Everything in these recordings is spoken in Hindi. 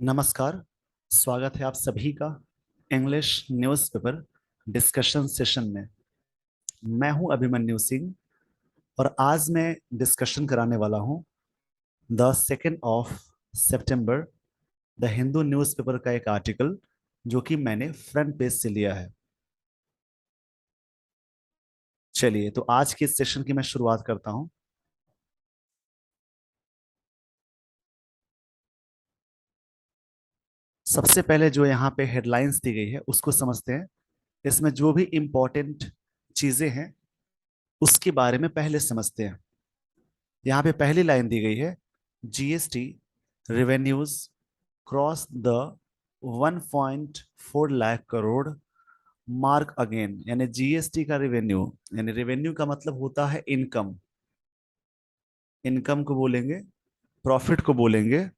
नमस्कार। स्वागत है आप सभी का इंग्लिश न्यूज़पेपर डिस्कशन सेशन में। मैं हूं अभिमन्यु सिंह और आज मैं डिस्कशन कराने वाला हूं the 2 of September the Hindu newspaper का एक आर्टिकल जो कि मैंने फ्रंट पेज से लिया है। चलिए तो आज के इस सेशन की मैं शुरुआत करता हूं। सबसे पहले जो यहाँ पे हेडलाइंस दी गई है उसको समझते हैं। इसमें जो भी इम्पोर्टेंट चीजें हैं उसके बारे में पहले समझते हैं। यहाँ पे पहली लाइन दी गई है, GST revenues cross the 1.4 lakh crore mark again. यानी जीएसटी का रेवेन्यू, यानी रेवेन्यू का मतलब होता है इनकम। इनकम को बोलेंगे, प्रॉफिट को बोलेंगे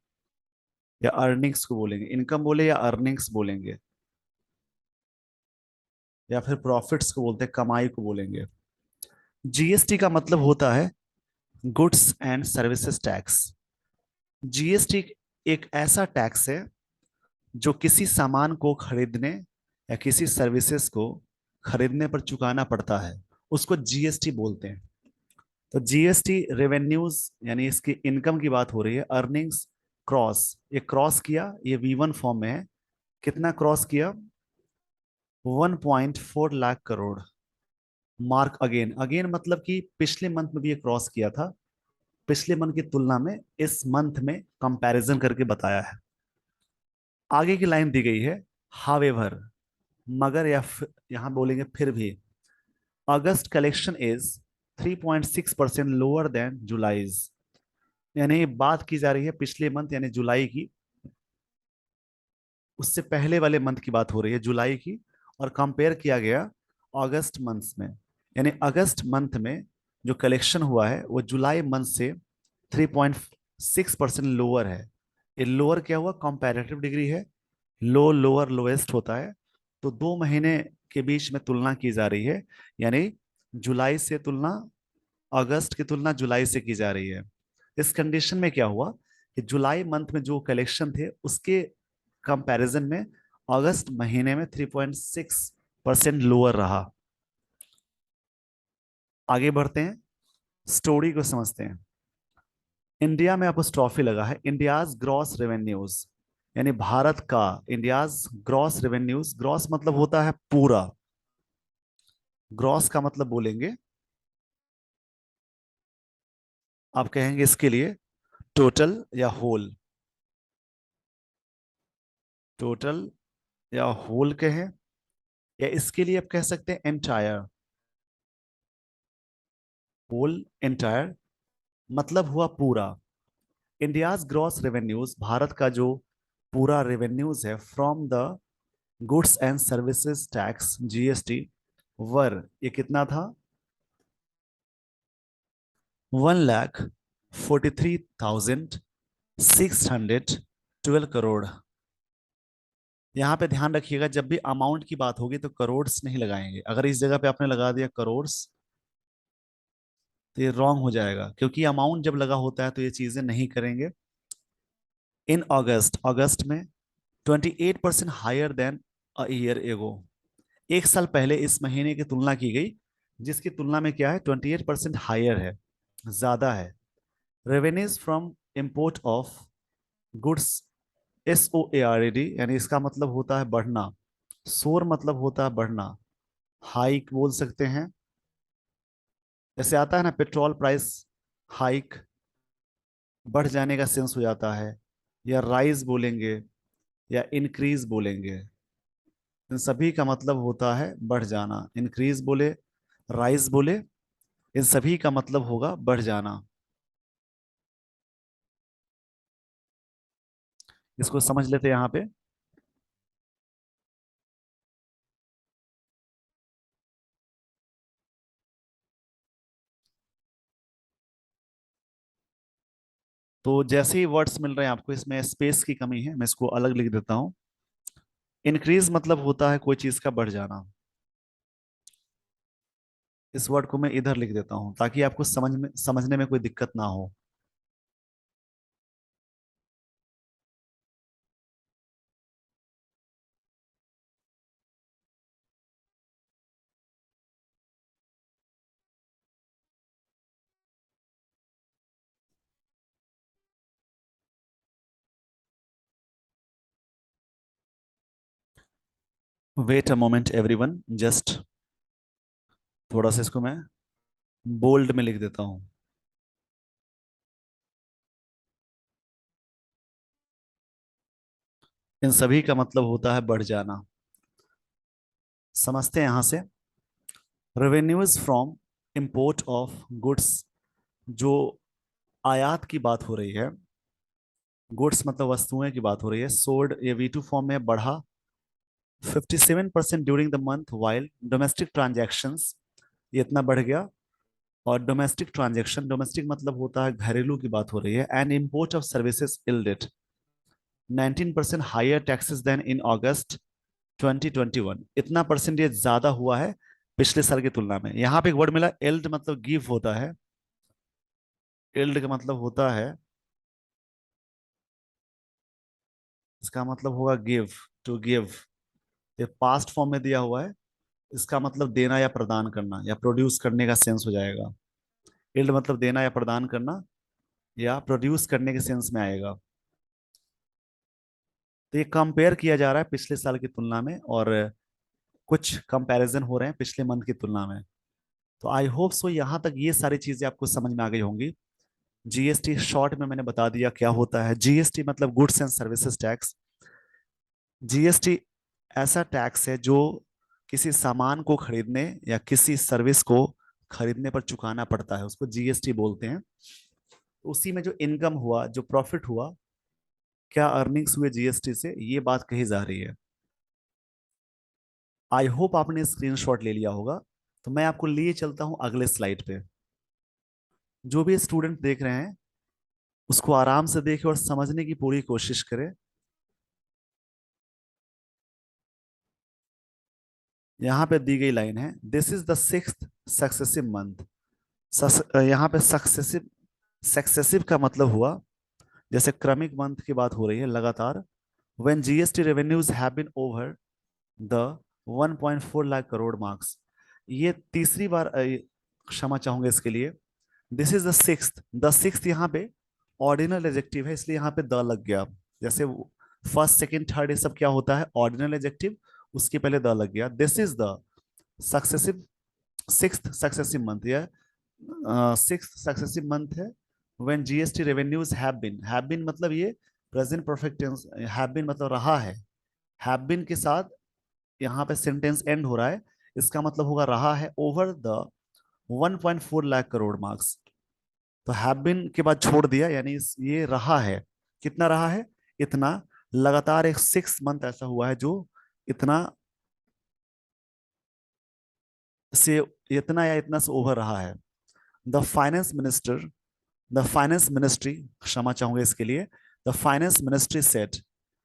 या अर्निंग्स को बोलेंगे। इनकम बोले या अर्निंग्स बोलेंगे या फिर प्रॉफिट्स को बोलते हैं, कमाई को बोलेंगे। जीएसटी का मतलब होता है goods and services tax. GST एक ऐसा टैक्स है जो किसी सामान को खरीदने या किसी सर्विसेज को खरीदने पर चुकाना पड़ता है, उसको जीएसटी बोलते हैं। तो जीएसटी रेवेन्यूज यानी इसकी इनकम की बात हो रही है। अर्निंग्स क्रॉस, ये क्रॉस किया, ये V1 फॉर्म में है। कितना क्रॉस किया? 1.4 lakh crore. Mark again, again मतलब कि पिछले मंथ में भी ये क्रॉस किया था। पिछले मंथ की तुलना में इस मंथ में कंपैरिजन करके बताया है। आगे की लाइन दी गई है, हावेवर, मगर या यहां बोलेंगे फिर भी, अगस्त कलेक्शन इज 3.6% लोअर देन जुलाईज। यानी बात की जा रही है पिछले मंथ यानी जुलाई की, उससे पहले वाले मंथ की बात हो रही है, जुलाई की, और कंपेयर किया गया अगस्त मंथ में। यानी अगस्त मंथ में जो कलेक्शन हुआ है वो जुलाई मंथ से 3.6% लोअर है। ये लोअर क्या हुआ? कंपैरेटिव डिग्री है, लो लोअर लोएस्ट होता है। तो 2 महीने के बीच में तुलना की जा रही है, यानी जुलाई से तुलना, अगस्त की तुलना जुलाई से की जा रही है। इस कंडीशन में क्या हुआ कि जुलाई मंथ में जो कलेक्शन थे उसके कंपैरिजन में अगस्त महीने में 3.6% लोअर रहा। आगे बढ़ते हैं, स्टोरी को समझते हैं। इंडिया में अपोस्ट्रोफी लगा है, इंडियाज ग्रॉस रेवेन्यूज, यानी भारत का, इंडियाज ग्रॉस रेवेन्यूज। ग्रॉस मतलब होता है पूरा, ग्रॉस का मतलब बोलेंगे, आप कहेंगे इसके लिए टोटल या होल। टोटल या होल कहें, या इसके लिए आप कह सकते हैं एंटायर। होल, एंटायर मतलब हुआ पूरा। इंडियाज ग्रॉस रेवेन्यूज, भारत का जो पूरा रेवेन्यूज है from the goods and services tax, GST, were, ये कितना था? 1,43,612 यहाँ पे ध्यान रखिएगा, जब भी अमाउंट की बात होगी तो करोड़्स नहीं लगाएंगे। अगर इस जगह पे आपने लगा दिया करोड़्स तो ये रॉन्ग हो जाएगा, क्योंकि अमाउंट जब लगा होता है तो ये चीजें नहीं करेंगे। इन अगस्त, अगस्त में 28% higher than a year ago. एक साल पहले इस महीने की तुलना की गई, जिसकी तुलना में क्या है? 28% हायर है, ज्यादा है। Revenues from import of goods, SOARED, यानी इसका मतलब होता है बढ़ना। सोर मतलब होता है बढ़ना, हाइक बोल सकते हैं। जैसे आता है ना पेट्रोल प्राइस हाइक, बढ़ जाने का सेंस हो जाता है। या राइज बोलेंगे या इंक्रीज बोलेंगे, इन सभी का मतलब होता है बढ़ जाना। इंक्रीज बोले, राइज बोले, इन सभी का मतलब होगा बढ़ जाना। इसको समझ लेते हैं यहाँ पे। तो जैसे ही वर्ड्स मिल रहे हैं आपको, इसमें स्पेस की कमी है, मैं इसको अलग लिख देता हूँ। इंक्रीज मतलब होता है कोई चीज का बढ़ जाना। इस वर्ड को मैं इधर लिख देता हूं ताकि आपको समझने में कोई दिक्कत ना हो। Wait a moment everyone, just थोड़ा सा इसको मैं बोल्ड में लिख देता हूँ। इन सभी का मतलब होता है बढ़ जाना। समझते हैं यहां से। Revenues from import of goods, जो आयात की बात हो रही है, गुड्स मतलब वस्तुएं की बात हो रही है, सोल्ड ये V2 फॉर्म में बढ़ा 57% during the month, while domestic transactions, ये इतना बढ़ गया। और डोमेस्टिक ट्रांजैक्शन, डोमेस्टिक मतलब होता है घरेलू की बात हो रही है, and import of services yielded 19% higher taxes than in August 2021, इतना परसेंटेज ज्यादा हुआ है पिछले साल की तुलना में। यहाँ पे एक वर्ड मिला एल्ड, मतलब गिव होता है। एल्ड का मतलब होता है, इसका मतलब होगा गिव, टू गिव। ये पास्ट फॉर्म में दिया हुआ है, इसका मतलब देना या प्रदान करना या प्रोड्यूस करने का सेंस हो जाएगा। इल्ड मतलब देना या प्रदान करना या प्रोड्यूस करने के सेंस में आएगा। तो ये कंपेयर किया जा रहा है पिछले साल की तुलना में, और कुछ कंपैरिजन हो रहे हैं पिछले मंथ की तुलना में। तो आई होप सो यहाँ तक ये सारी चीजें आपको समझ में आ गई होंगी। जीएसटी शॉर्ट में मैंने बता दिया क्या होता है। जीएसटी मतलब goods and services tax. GST ऐसा टैक्स है जो किसी सामान को खरीदने या किसी सर्विस को खरीदने पर चुकाना पड़ता है, उसको जीएसटी बोलते हैं। उसी में जो इनकम हुआ, जो प्रॉफिट हुआ, क्या अर्निंग्स हुए जीएसटी से, ये बात कही जा रही है। आई होप आपने स्क्रीनशॉट ले लिया होगा। तो मैं आपको लिए चलता हूं अगले स्लाइड पे। जो भी स्टूडेंट देख रहे हैं उसको आराम से देखें और समझने की पूरी कोशिश करें। यहाँ पे दी गई लाइन है, this is the sixth successive month. यहाँ पे सक्सेसिव, सक्सेसिव का मतलब हुआ जैसे क्रमिक मंथ की बात हो रही है, लगातार। When GST revenues have been over the 1.4 lakh crore marks, ये तीसरी बार क्षमा चाहूंगा इसके लिए। This is the sixth, the sixth यहाँ पे ऑर्डिनल एडजेक्टिव है, इसलिए यहाँ पे द लग गया। जैसे फर्स्ट सेकंड थर्ड ये सब क्या होता है, ऑर्डिनल एडजेक्टिव, उसके पहले द लग गया। This is the successive, sixth successive month, या सिक्स्थ सक्सेसिव मंथ है when GST revenues have been मतलब ये present perfect tense, have been मतलब रहा है। हैव बीन के साथ यहाँ पे सेंटेंस एंड हो रहा है, इसका मतलब होगा रहा है over the 1.4 lakh crore marks. तो हैव बीन के बाद छोड़ दिया, यानी ये रहा है। कितना रहा है, इतना। लगातार एक 6 मंथ ऐसा हुआ है जो इतना से, इतना या इतना से ओवर रहा है। The finance minister, the finance ministry, क्षमा चाहूंगा इसके लिए, द फाइनेंस मिनिस्ट्री सेट,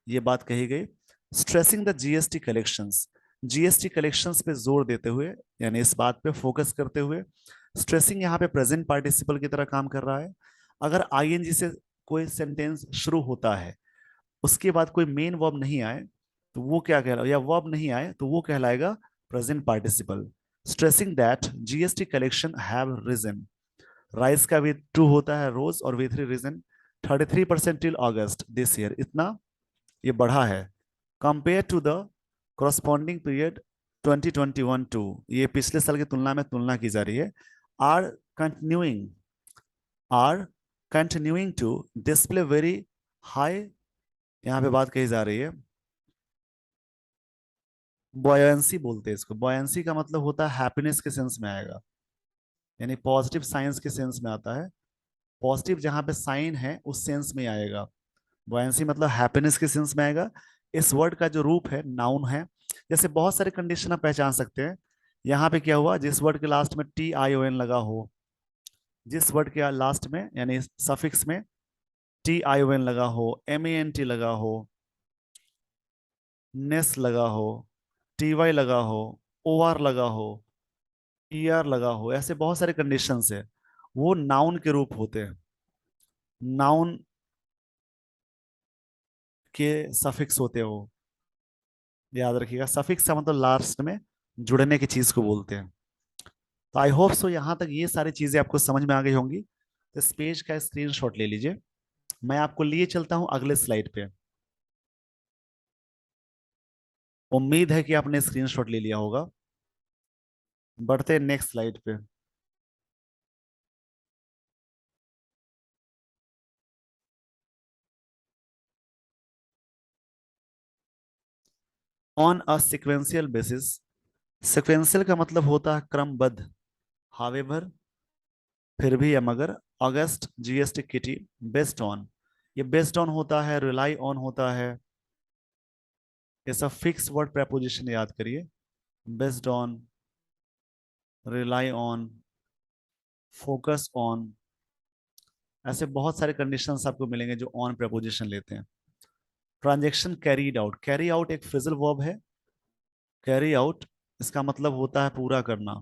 ये बात कही गई, stressing the GST collections, GST collections पे जोर देते हुए, यानी इस बात पे फोकस करते हुए। स्ट्रेसिंग यहाँ पे प्रेजेंट पार्टिसिपल की तरह काम कर रहा है। अगर आईएनजी से कोई सेंटेंस शुरू होता है, उसके बाद कोई मेन वर्ब नहीं आए, तो वो क्या कहला, या वर्ब नहीं आए तो वो कहलाएगा present participle. Stressing that GST collection have risen, rise का V2 होता है रोज, और V3 risen, 33% till August this year, इतना ये बढ़ा है compare to the corresponding period 2021 to, ये पिछले साल की तुलना में तुलना की जा रही है। Are continuing, are continuing to display very high, यहाँ पे बात कही जा रही है। बॉयंसी बोलते हैं इसको, बॉयंसी का मतलब होता है हैप्पीनेस के सेंस में आएगा, यानी पॉजिटिव साइंस के सेंस में आता है। पॉजिटिव जहां पे साइन है उस सेंस में आएगा। बॉयंसी मतलब हैप्पीनेस के सेंस में आएगा। इस वर्ड का जो रूप है नाउन है। जैसे बहुत सारे कंडीशन आप पहचान सकते हैं। यहाँ पे क्या हुआ, जिस वर्ड के लास्ट में TION लगा हो, जिस वर्ड के लास्ट में यानी सफिक्स में TION लगा हो, MENT लगा हो, नेस लगा हो, TY लगा हो, OR लगा हो, ER लगा हो, ऐसे बहुत सारे कंडीशंस है, वो नाउन के रूप होते हैं। नाउन के सफिक्स होते हैं वो, याद रखिएगा। सफिक्स का मतलब लास्ट में जुड़ने की चीज को बोलते हैं। तो आई होप सो यहाँ तक ये सारी चीजें आपको समझ में आ गई होंगी। तो इस पेज का स्क्रीनशॉट ले लीजिए। मैं आपको लिए चलता हूँ अगले स्लाइड पे। उम्मीद है कि आपने स्क्रीनशॉट ले लिया होगा। बढ़ते हैं नेक्स्ट स्लाइड पे। On a sequential basis, sequential का मतलब होता है क्रमबद्ध। हावेवर, फिर भी या मगर, अगस्त, जीएसटी, किटी, बेस्ड ऑन, ये बेस्ड ऑन होता है, रिलाई ऑन होता है। ये सब फिक्स वर्ड प्रेपोजिशन याद करिए। Based on, rely on, focus on, ऐसे बहुत सारे कंडीशंस आपको मिलेंगे जो ऑन प्रेपोजिशन लेते हैं। Transaction carried out, carry out एक फ्रेजल वर्ब है। कैरी आउट इसका मतलब होता है पूरा करना।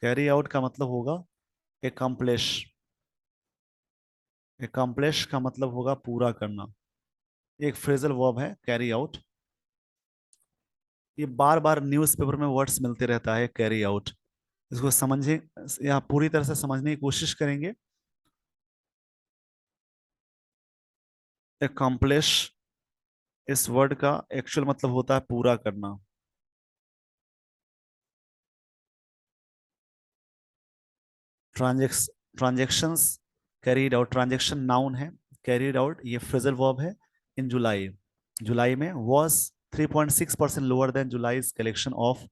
कैरी आउट का मतलब होगा एकम्प्लिश। एकम्प्लिश का मतलब होगा पूरा करना। एक फ्रेजल वर्ब है कैरी आउट। ये बार बार न्यूज़पेपर में वर्ड्स मिलते रहता है कैरी आउट। इसको समझे या पूरी तरह से समझने की कोशिश करेंगे। एकम्प्लिश इस वर्ड का एक्चुअल मतलब होता है पूरा करना। Transac transactions carried out, transaction noun है, कैरीड आउट ये फ्रेजल वर्ब है। इन जुलाई, जुलाई में was 3.6% lower than July collection of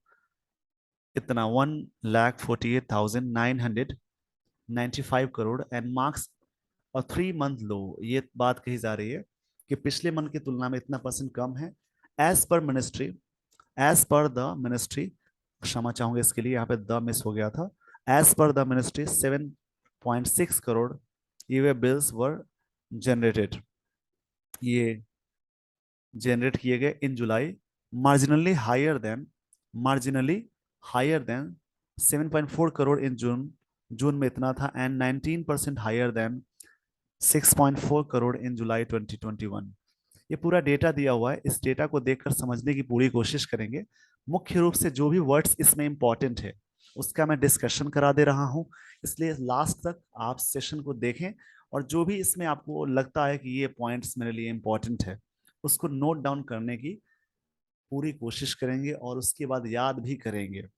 इतना 1,48,995 करोड़ एंड मार्क्स और 3 मंथ लो। ये बात कही जा रही है कि पिछले मंथ की तुलना में इतना परसेंट कम है। As per ministry, as per the ministry, क्षमा चाहूंगा इसके लिए, यहाँ पे द मिस हो गया था। As per the ministry 7.6 crore ये बिल्स वर जनरेटेड, ये जनरेट किए गए in July. Marginally higher than, marginally higher than 7.4 crore in June, जून में इतना था, and 19% higher than 6.4 crore in July 2021। ये पूरा डेटा दिया हुआ है, इस डेटा को देखकर समझने की पूरी कोशिश करेंगे। मुख्य रूप से जो भी वर्ड्स इसमें इंपॉर्टेंट है उसका मैं डिस्कशन करा दे रहा हूं, इसलिए लास्ट तक आप सेशन को देखें और जो भी इसमें आपको लगता है कि ये पॉइंट्स मेरे लिए इंपॉर्टेंट है उसको नोट डाउन करने की पूरी कोशिश करेंगे और उसके बाद याद भी करेंगे।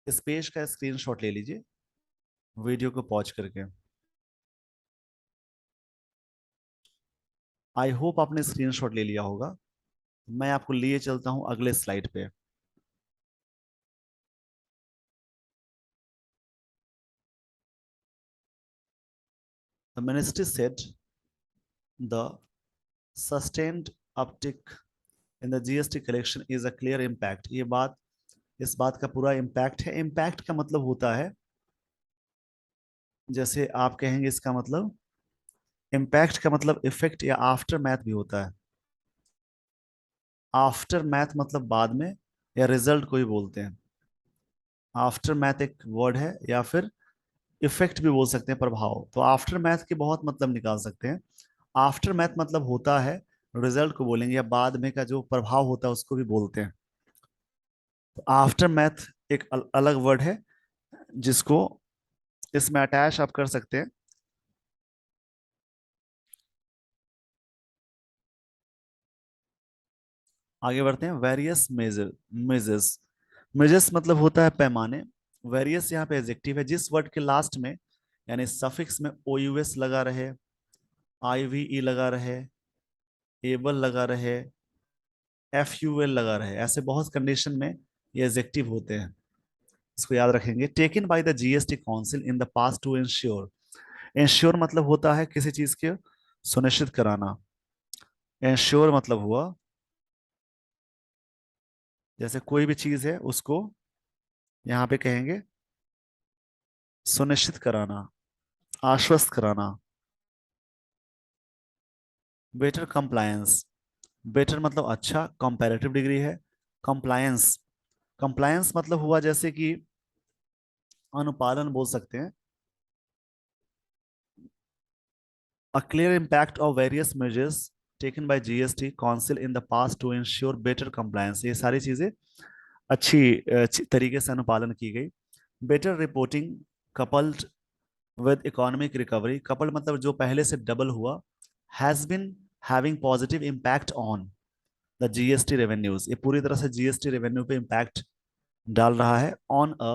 इस पेज का स्क्रीनशॉट ले लीजिए वीडियो को पॉज करके। आई होप आपने स्क्रीनशॉट ले लिया होगा। मैं आपको लिए चलता हूं अगले स्लाइड पे। The ministry said the sustained uptick in the GST collection is a clear impact। ये बात, इस बात का पूरा इम्पैक्ट है। इम्पैक्ट का मतलब होता है, जैसे आप कहेंगे इसका मतलब, इम्पैक्ट का मतलब इफेक्ट या आफ्टर मैथ भी होता है। आफ्टर मैथ मतलब बाद में या रिजल्ट को ही बोलते हैं। आफ्टर मैथ एक वर्ड है, या फिर इफेक्ट भी बोल सकते हैं, प्रभाव। तो आफ्टर मैथ के बहुत मतलब निकाल सकते हैं। आफ्टर मैथ मतलब होता है रिजल्ट को बोलेंगे, या बाद में का जो प्रभाव होता है उसको भी बोलते हैं। तो आफ्टर मैथ एक अलग वर्ड है जिसको इसमें अटैच आप कर सकते हैं। आगे बढ़ते हैं। वेरियस मेजर, मेजर्स, मेजर्स मतलब होता है पैमाने। वेरियस यहाँ पे एडजेक्टिव है, जिस वर्ड के लास्ट में यानी सफिक्स में ओ यू एस लगा रहे, आई वी ई लगा रहे, एबल लगा रहे, एफ यू एल लगा रहे, ऐसे बहुत कंडीशन में ये एडजेक्टिव होते हैं। इसको याद रखेंगे। Taken by the GST council in the past to ensure, ensure मतलब होता है किसी चीज के सुनिश्चित कराना। इंश्योर मतलब हुआ जैसे कोई भी चीज है उसको यहाँ पे कहेंगे सुनिश्चित कराना, आश्वस्त कराना। बेटर कंप्लायंस, बेटर मतलब अच्छा, कंपैरेटिव डिग्री है। कंप्लायंस, कंप्लायंस मतलब हुआ जैसे कि अनुपालन बोल सकते हैं। A clear impact of various measures taken by GST Council in the past to ensure better compliance, ये सारी चीजें अच्छी तरीके से अनुपालन की गई। Better reporting coupled with economic recovery, couple मतलब जो पहले से डबल हुआ, has been having positive impact on the GST revenues, ये पूरी तरह से जीएसटी रेवेन्यू पे इम्पैक्ट डाल रहा है। On a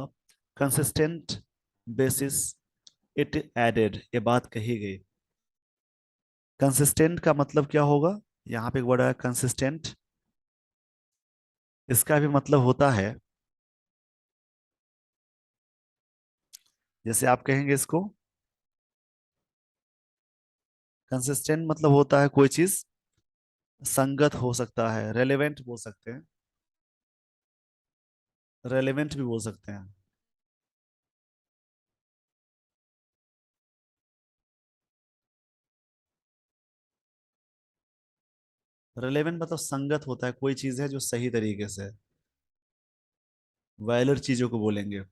consistent basis it added, ये बात कही गई। कंसिस्टेंट का मतलब क्या होगा? यहाँ पे एक वर्ड है कंसिस्टेंट, इसका भी मतलब होता है, जैसे आप कहेंगे इसको, कंसिस्टेंट मतलब होता है कोई चीज संगत हो सकता है, रेलेवेंट बोल सकते हैं, रेलेवेंट भी बोल सकते हैं। रेलेवेंट मतलब संगत होता है, कोई चीज है जो सही तरीके से, वैलिड चीजों को बोलेंगे।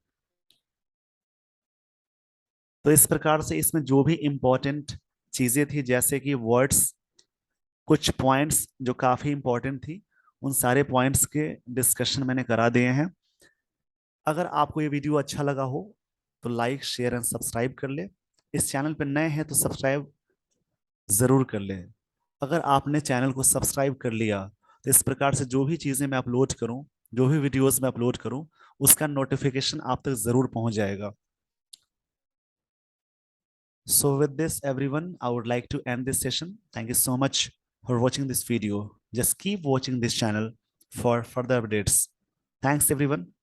तो इस प्रकार से इसमें जो भी इंपॉर्टेंट चीजें थी, जैसे कि वर्ड्स, कुछ पॉइंट्स जो काफी इंपॉर्टेंट थी, उन सारे पॉइंट्स के डिस्कशन मैंने करा दिए हैं। अगर आपको ये वीडियो अच्छा लगा हो तो लाइक शेयर एंड सब्सक्राइब कर ले। इस चैनल पर नए हैं तो सब्सक्राइब जरूर कर ले। अगर आपने चैनल को सब्सक्राइब कर लिया तो इस प्रकार से जो भी चीजें मैं अपलोड करूं, जो भी वीडियोस मैं अपलोड करूं, उसका नोटिफिकेशन आप तक जरूर पहुंच जाएगा। So with this, everyone, I would like to end this session. Thank you so much for watching this video. Just keep watching this channel for further updates. Thanks, everyone.